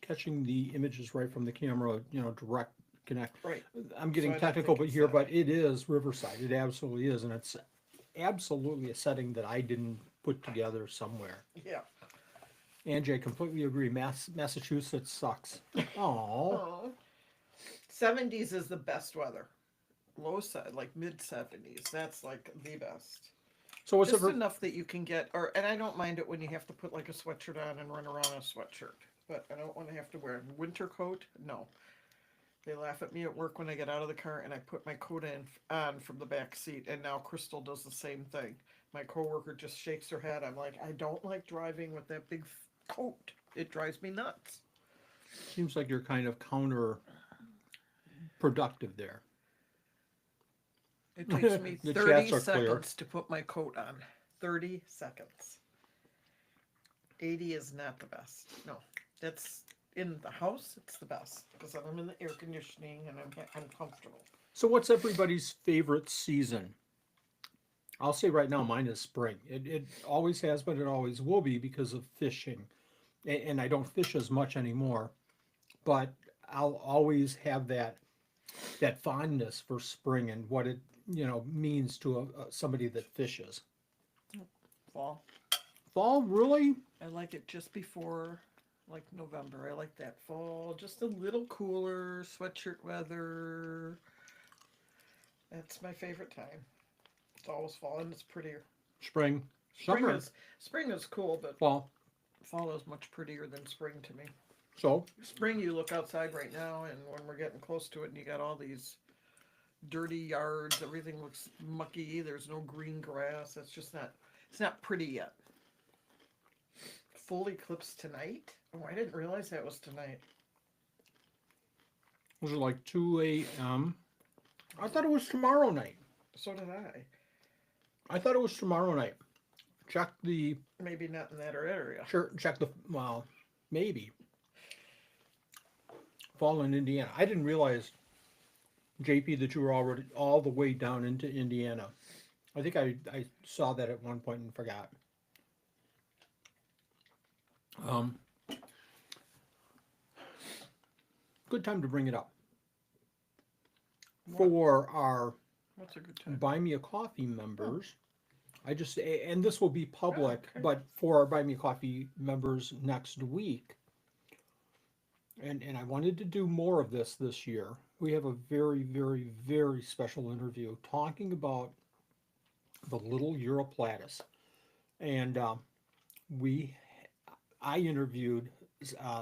catching the images right from the camera, direct connect. Right. I'm So getting I don't technical, think but it's here, that. but it is Riverside. It absolutely is, and it's absolutely a setting that I didn't put together somewhere. Yeah. Angie, I completely agree. Massachusetts sucks. Oh, Oh. 70s is the best weather. Low side, like mid 70s. That's like the best. so what's Just it? enough that you can get, and I don't mind it when you have to put like a sweatshirt on and run around in a sweatshirt. But I don't want to have to wear a winter coat. No. They laugh at me at work when I get out of the car and I put my coat on from the back seat, and now Crystal does the same thing. My coworker just shakes her head. I'm like, I don't like driving with that big coat. It drives me nuts. Seems like you're kind of counterproductive there. It takes me The 30 chats are clear. seconds to put my coat on. 30 seconds. 80 is not the best. No, that's in the house. It's the best because then I'm in the air conditioning and I'm comfortable. So what's everybody's favorite season? I'll say right now, mine is spring. It always has been, it always will be because of fishing. And I don't fish as much anymore, but I'll always have that fondness for spring and what it means to somebody that fishes. Fall. Fall, really? I like it just before like November. I like that fall, just a little cooler, sweatshirt weather. That's my favorite time. It's always fall and it's prettier. Spring, Spring summer, is spring is cool, but fall. fall is much prettier than spring to me. So Spring, you look outside right now, and when we're getting close to it, and you got all these dirty yards, everything looks mucky. There's no green grass. It's not pretty yet. Full eclipse tonight? Oh, I didn't realize that was tonight. was it like 2 a.m.? I thought it was tomorrow night. So did I. I thought it was tomorrow night. Check the Maybe not in that area. Sure, check the, well, maybe. Fall in Indiana. I didn't realize, JP, that you were already all the way down into Indiana. I think I saw that at one point and forgot. Good time to bring it up. For our What's a good time? Buy Me a Coffee members, and this will be public, okay. but for our Buy Me a Coffee members next week, and I wanted to do more of this year. We have a very, very, very special interview talking about the little Europlatus, and I interviewed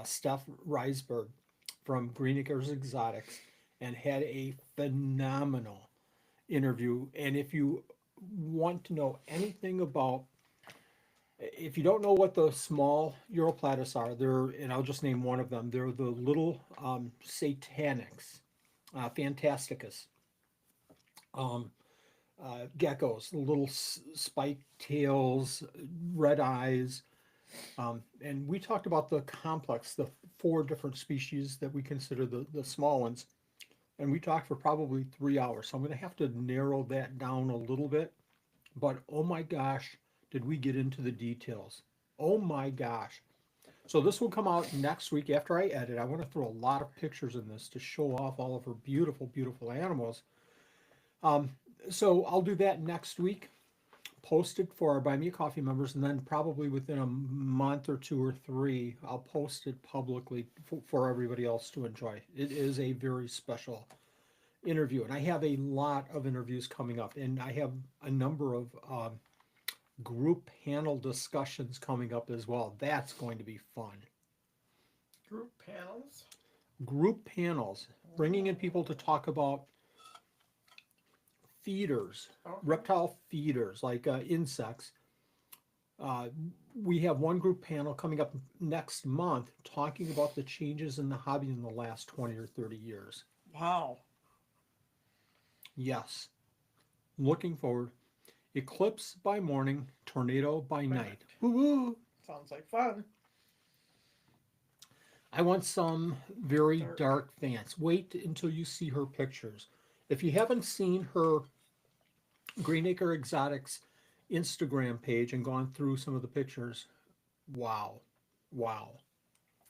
Steph Reisberg from Green Acres Exotics and had a phenomenal interview. And if you want to know anything about, if you don't know what the small Europlatus are, and I'll just name one of them, they're the little Satanics, Fantasticus, geckos, the little spike tails, red eyes. And we talked about the complex, the 4 different species that we consider the small ones. And we talked for probably 3 hours. So I'm going to have to narrow that down a little bit. But oh my gosh, did we get into the details? Oh my gosh. So this will come out next week after I edit. I want to throw a lot of pictures in this to show off all of her beautiful, beautiful animals. So I'll do that next week. post it for our Buy Me a Coffee members, and then probably within a month or two or three, I'll post it publicly for everybody else to enjoy. It is a very special interview, and I have a lot of interviews coming up, and I have a number of group panel discussions coming up as well. That's going to be fun. Group panels. Group panels, bringing in people to talk about feeders, Okay. reptile feeders like insects. We have one group panel coming up next month talking about the changes in the hobby in the last 20 or 30 years. Wow. Yes. Looking forward. Eclipse by morning, tornado by night. Woo-woo. Sounds like fun. I want some very dark fans. Wait until you see her pictures. If you haven't seen her Greenacre Exotics Instagram page and gone through some of the pictures, wow. Wow.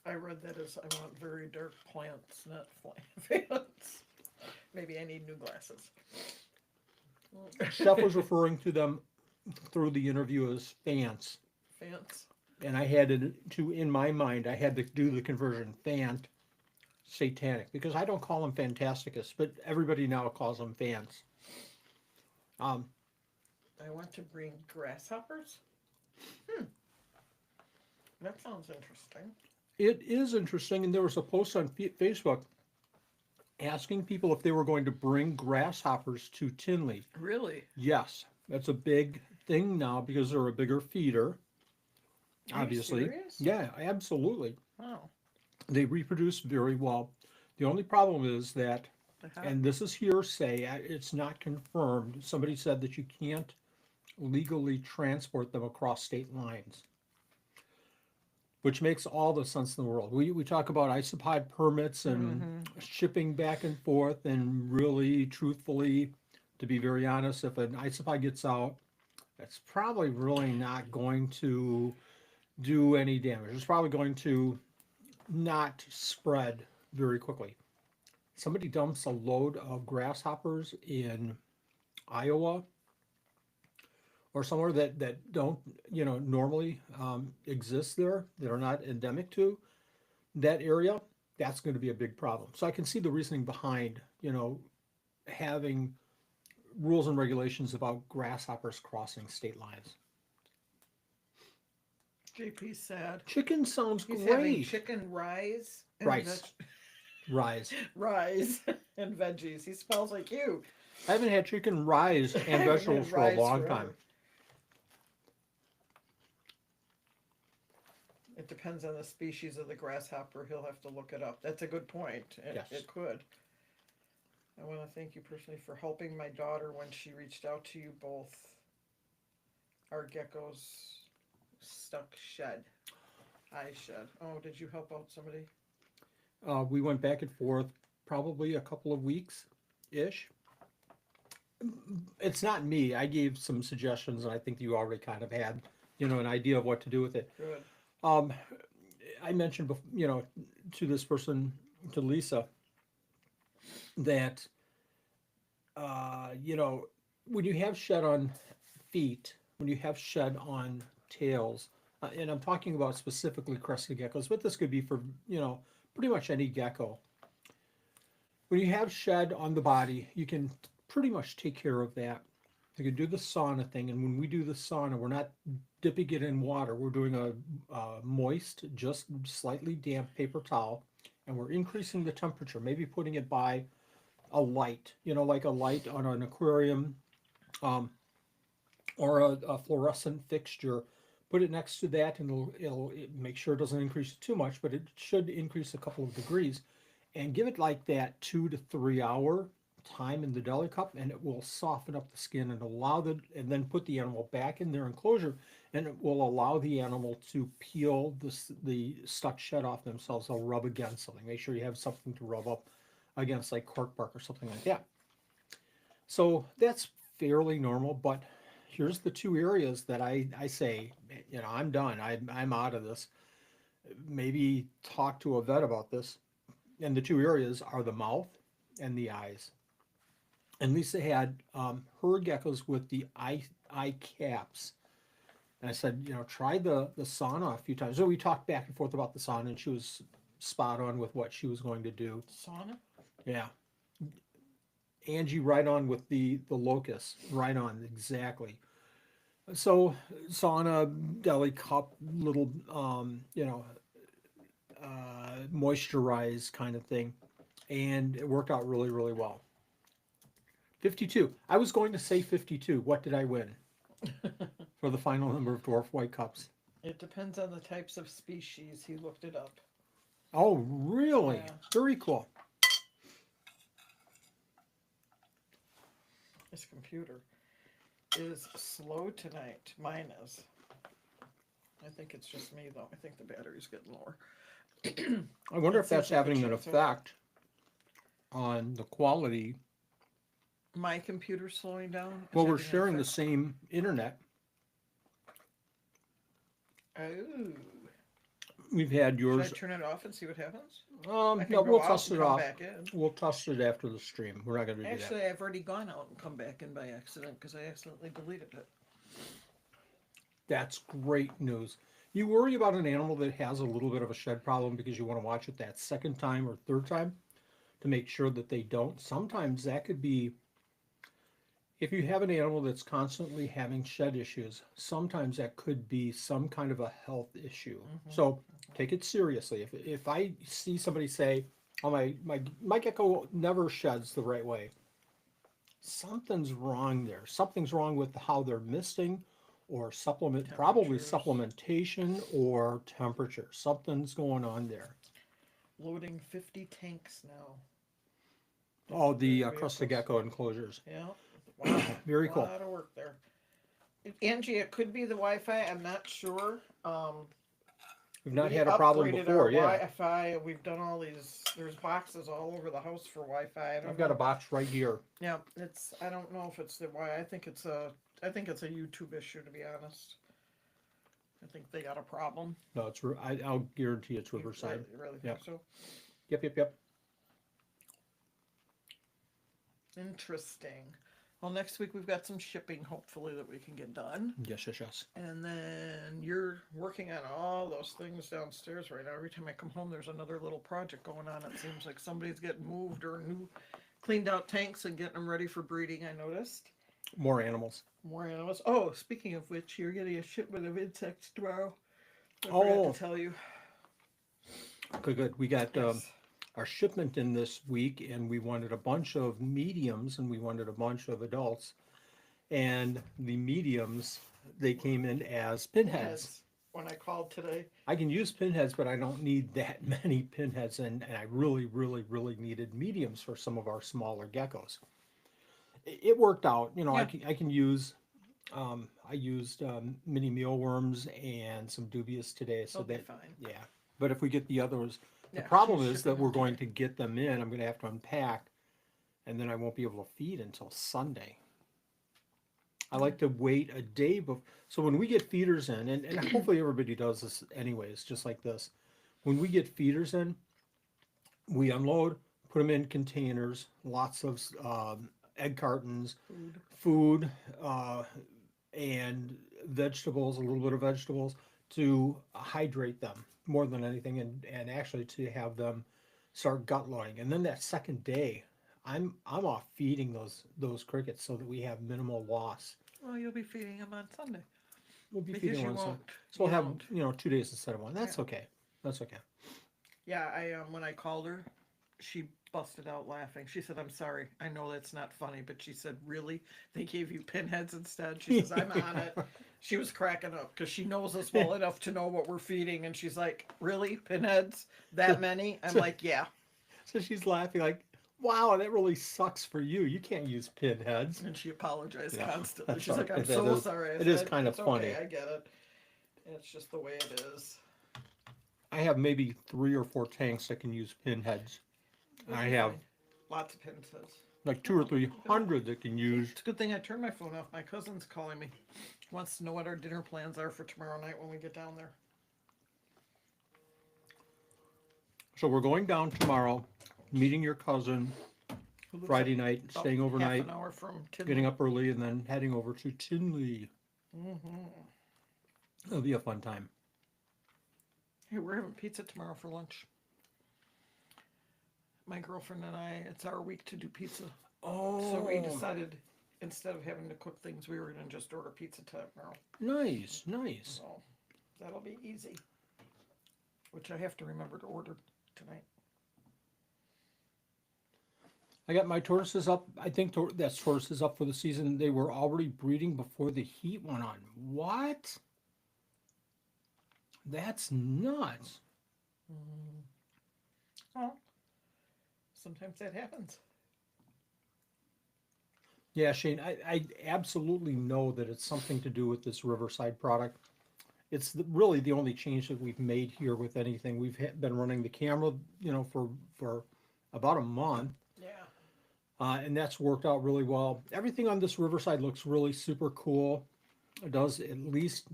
I read that as I want very dark plants, not fans. Maybe I need new glasses. Chef was referring to them through the interview as fans. Fans. And I had to, in my mind, I had to do the conversion, fant, satanic, because I don't call them fantasticus, but everybody now calls them fans. I want to bring grasshoppers. That sounds interesting. It is interesting, and there was a post on Facebook asking people if they were going to bring grasshoppers to Tinley. Really? Yes, that's a big thing now because they're a bigger feeder. Obviously. Are you serious? Yeah, absolutely. Wow. They reproduce very well. The only problem is that, and this is hearsay, it's not confirmed. Somebody said that you can't legally transport them across state lines, which makes all the sense in the world. We talk about isopod permits and shipping back and forth, and really, truthfully, to be very honest, if an isopod gets out, it's probably really not going to do any damage. It's probably going to not spread very quickly. Somebody dumps a load of grasshoppers in Iowa or somewhere that don't, normally exist there, that are not endemic to that area, that's going to be a big problem. So I can see the reasoning behind, having rules and regulations about grasshoppers crossing state lines. JP's sad. Chicken sounds He's great. having chicken rise. And Rice. Rise. Rise and veggies. He smells like you. I haven't had chicken rise and vegetables for a long time. It depends on the species of the grasshopper. He'll have to look it up. That's a good point. It could. I want to thank you personally for helping my daughter when she reached out to you both. Our geckos stuck shed. I shed. Oh, did you help out somebody? We went back and forth probably a couple of weeks-ish. It's not me. I gave some suggestions, and I think you already kind of had, an idea of what to do with it. Good. I mentioned, to this person, to Lisa, that, when you have shed on feet, when you have shed on tails, and I'm talking about specifically crested geckos, but this could be for, pretty much any gecko. When you have shed on the body, you can pretty much take care of that. You can do the sauna thing, and when we do the sauna, we're not dipping it in water. We're doing a moist, just slightly damp paper towel, and we're increasing the temperature, maybe putting it by a light, like a light on an aquarium, or a fluorescent fixture. Put it next to that, and it'll make sure it doesn't increase too much, but it should increase a couple of degrees, and give it like that 2 to 3 hour time in the deli cup, and it will soften up the skin and and then put the animal back in their enclosure, and it will allow the animal to peel the stuck shed off themselves. They'll rub against something. Make sure you have something to rub up against, like cork bark or something like that. So that's fairly normal, but here's the two areas that I say, I'm done. I'm out of this. Maybe talk to a vet about this. And the two areas are the mouth and the eyes. And Lisa had her geckos with the eye caps. And I said, try the sauna a few times. So we talked back and forth about the sauna, and she was spot on with what she was going to do. Sauna? Yeah. Angie, right on with the locust. Right on, exactly. So sauna, deli cup, little, moisturized kind of thing. And it worked out really, really well. 52. I was going to say 52. What did I win for the final number of dwarf white cups? It depends on the types of species. He looked it up. Oh, really? Yeah. Very cool. This computer is slow tonight. Mine is. I think it's just me, though. I think the battery's getting lower. I wonder It if that's seems like a having an chance, effect on the quality. My computer's slowing down. It's Well, we're having an sharing the effect. same internet. Oh. We've had Should I yours. turn it off and see what happens? I can No, go we'll out test and it come off. back in. We'll test it after the stream. We're not going to do that. Actually, I've already gone out and come back in by accident because I accidentally deleted it. That's great news. You worry about an animal that has a little bit of a shed problem because you want to watch it that second time or third time to make sure that they don't. Sometimes that could be, if you have an animal that's constantly having shed issues, sometimes that could be some kind of a health issue. So take it seriously. If I see somebody say, "Oh, my gecko never sheds the right way," something's wrong there. Something's wrong with how they're misting, or probably Temperatures. supplementation or temperature. Something's going on there. Loading 50 tanks now. Oh, the Different crusted vehicles. gecko enclosures. Yeah. Wow. Very A cool. lot of work there. Angie, it could be the Wi-Fi. I'm not sure. We've not We had a problem upgraded before. our Yeah, Wi-Fi. We've done all these. There's boxes all over the house for Wi-Fi. I don't I've got a know. box right here. Yeah, it's. I don't know if it's the why. I think it's a. I think it's a YouTube issue, to be honest. I think they got a problem. No, I'll guarantee it's You Riverside. really Yep. think so? Yep. Interesting. Well, next week we've got some shipping, hopefully, that we can get done. Yes. And then you're working on all those things downstairs right now. Every time I come home, there's another little project going on. It seems like somebody's getting moved or cleaned out tanks and getting them ready for breeding, I noticed. More animals. More animals. Oh, speaking of which, you're getting a shipment of insects tomorrow. I forgot Oh, to tell you. good. We got Yes. our shipment in this week, and we wanted a bunch of mediums, and we wanted a bunch of adults. And the mediums, they came in as pinheads. When I called today. I can use pinheads, but I don't need that many pinheads, and I really, really, really needed mediums for some of our smaller geckos. It worked out. Yeah. I can use. I used mini mealworms and some dubious today, so They'll be that fine. yeah. But if we get the others, the Yeah, problem she's is that shipping we're them going today. to get them in. I'm going to have to unpack, and then I won't be able to feed until Sunday. I like to wait a day before. So when we get feeders in, and hopefully everybody does this anyways, just like this. When we get feeders in, we unload, put them in containers, lots of egg cartons, food, and vegetables, a little bit of vegetables to hydrate them more than anything, and actually to have them start gut loading. And then that second day, I'm off feeding those crickets so that we have minimal loss. Well, you'll be feeding them on Sunday. We'll be Because feeding you one Sunday. won't. So we'll you have won't. 2 days instead of one. That's Yeah. okay. That's okay. Yeah, I when I called her, she busted out laughing. She said, "I'm sorry. I know that's not funny," but she said, "Really? They gave you pinheads instead?" She says, "I'm on it." She was cracking up because she knows us well enough to know what we're feeding, and she's like, "Really? Pinheads? That many?" I'm like, "Yeah." So she's laughing like, "Wow, that really sucks for you. You can't use pinheads." And she apologized Yeah, constantly. that's She's all like, right. "I'm That so is- sorry." I it is said, kind of "It's funny. okay, I get it. It's just the way it is." I have maybe 3 or 4 tanks that can use pinheads. It'll I be have fine. Lots of pinheads. like 2 or 300 that can use. It's a good thing I turned my phone off. My cousin's calling me. Wants to know what our dinner plans are for tomorrow night when we get down there. So we're going down tomorrow, meeting your cousin Who lives Friday night, about staying half overnight, an hour from Tinley. getting up early, and then heading over to Tinley. Mm-hmm. It'll be a fun time. Hey, we're having pizza tomorrow for lunch. My girlfriend and I, it's our week to do pizza. Oh, So we decided instead of having to cook things, we were going to just order pizza tomorrow. nice, nice. So that'll be easy. Which I have to remember to order tonight. I got my tortoises up. I think that's tortoises up for the season. They were already breeding before the heat went on. What? That's nuts. Mm. Well, sometimes that happens. Yeah, Shane, I absolutely know that it's something to do with this Riverside product. It's really the only change that we've made here with anything. We've been running the camera, for about a month, Yeah. and that's worked out really well. Everything on this Riverside looks really super cool. It does at least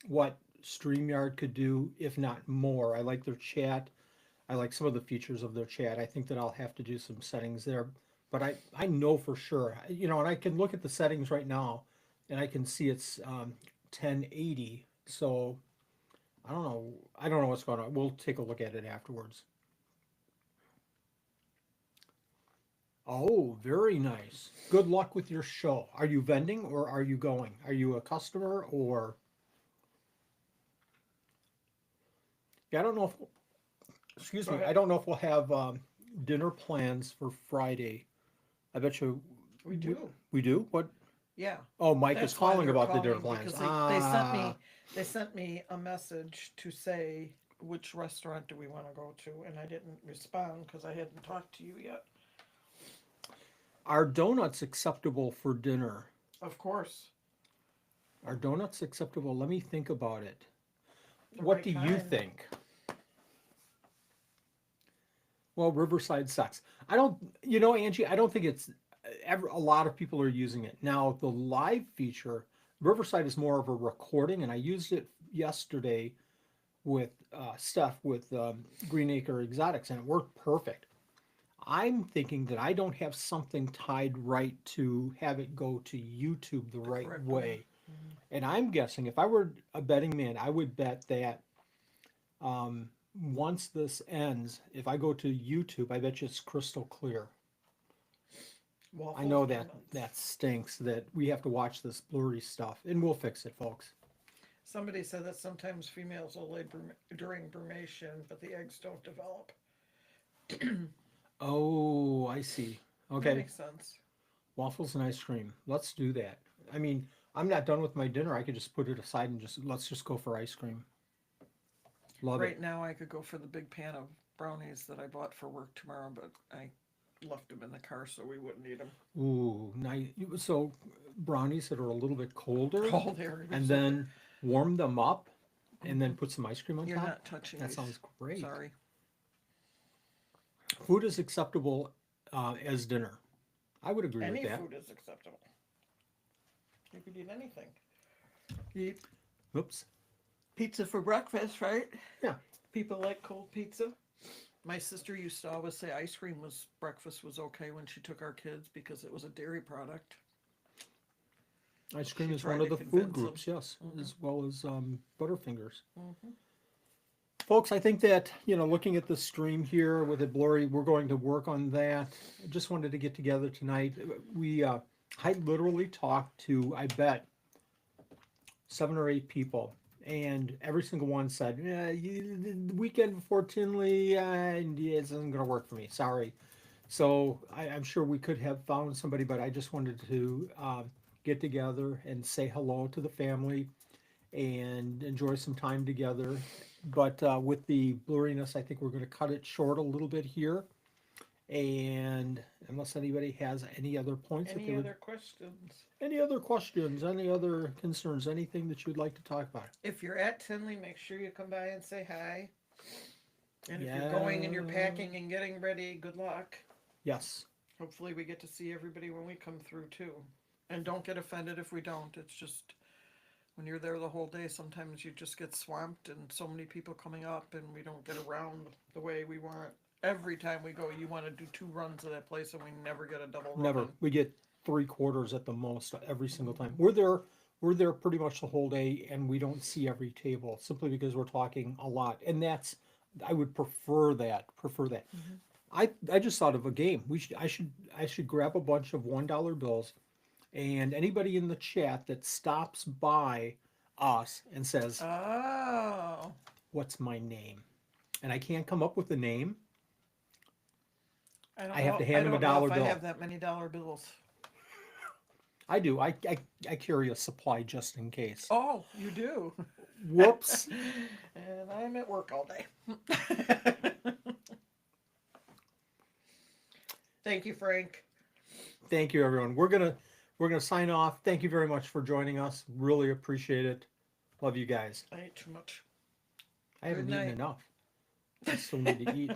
what StreamYard could do, if not more. I like their chat. I like some of the features of their chat. I think that I'll have to do some settings there, but I know for sure, and I can look at the settings right now, and I can see it's 1080. So I don't know what's going on. We'll take a look at it afterwards. Oh, very nice. Good luck with your show. Are you vending or are you going? Are you a customer or? Yeah, I don't know if, excuse Go me, I ahead. don't know if we'll have dinner plans for Friday. I bet you We do. we do. What? Yeah. Oh, Mike is That's why calling they're about the dinner calling plans. because Ah, they sent me a message to say which restaurant do we want to go to, and I didn't respond because I hadn't talked to you yet. are donuts acceptable for dinner? Of course, Are donuts acceptable? Let me think about it. the What right do you kind. think? Well, Riverside sucks. I don't, Angie, I don't think it's ever, a lot of people are using it. Now, the live feature, Riverside is more of a recording, and I used it yesterday with stuff with Greenacre Exotics, and it worked perfect. I'm thinking that I don't have something tied right to have it go to YouTube the The right correct one. way. Mhm. And I'm guessing if I were a betting man, I would bet that um, once this ends, if I go to YouTube, I bet you it's crystal clear. I Waffles, know that donuts. that stinks that we have to watch this blurry stuff, and we'll fix it, folks. Somebody said that sometimes females will lay during brumation, but the eggs don't develop. Oh, I see. That Okay, makes sense. waffles and ice cream. Let's do that. I mean, I'm not done with my dinner. I could just put it aside and let's just go for ice cream. Love it. Right now, I could go for the big pan of brownies that I bought for work tomorrow, but I left them in the car so we wouldn't eat them. Ooh, nice. So brownies that are a little bit colder, Oh, there, and so good. then warm them up, and then Mhm. put some ice cream on You're top. not touching That these. sounds great. Sorry. Food is acceptable as dinner. I would agree with Any that. food is acceptable. You could eat anything. You eat Oops. pizza for breakfast, right? Yeah. People like cold pizza. My sister used to always say ice cream was breakfast was okay when she took our kids because it was a dairy product. Ice cream She is tried one of to the food convince them. groups, yes, Hmm. as well as Butterfingers. Hmm. Folks, I think that, looking at the stream here with it blurry, we're going to work on that. I just wanted to get together tonight. I literally talked to, I bet, 7 or 8 people, and every single one said, yeah, the weekend before Tinley, it isn't going to work for me. Sorry. So I'm sure we could have found somebody, but I just wanted to get together and say hello to the family and enjoy some time together. But with the blurriness, I think we're going to cut it short a little bit here. And unless anybody has any other points that they Any would, other questions? any other questions, any other concerns, anything that you'd like to talk about? If you're at Tinley, make sure you come by and say hi. And if you're Yeah. going and you're packing and getting ready, good luck. Yes. Hopefully, we get to see everybody when we come through, too. And don't get offended if we don't. It's just when you're there the whole day, sometimes you just get swamped and so many people coming up, and we don't get around the way we want. every time we go, you want to do 2 runs of that place, and we never get a double run. Never. in. We get 3/4 at the most every single time. Mm-hmm. We're there pretty much the whole day, and we don't see every table simply because we're talking a lot. And that's I would prefer that. Prefer that. Mm-hmm. I just thought of a game. I should grab a bunch of $1 bills, and anybody in the chat that stops by us and says, Oh, "What's my name?" and I can't come up with a name, I don't I have to know. I hand them a don't know dollar if I bill. have that many dollar bills. I do. I carry a supply just in case. Oh, you do. Whoops. And I'm at work all day. Thank you, Frank. Thank you, everyone. We're gonna sign off. Thank you very much for joining us. Really appreciate it. Love you guys. I ate too much. I haven't Good eaten night. enough. I still need to eat.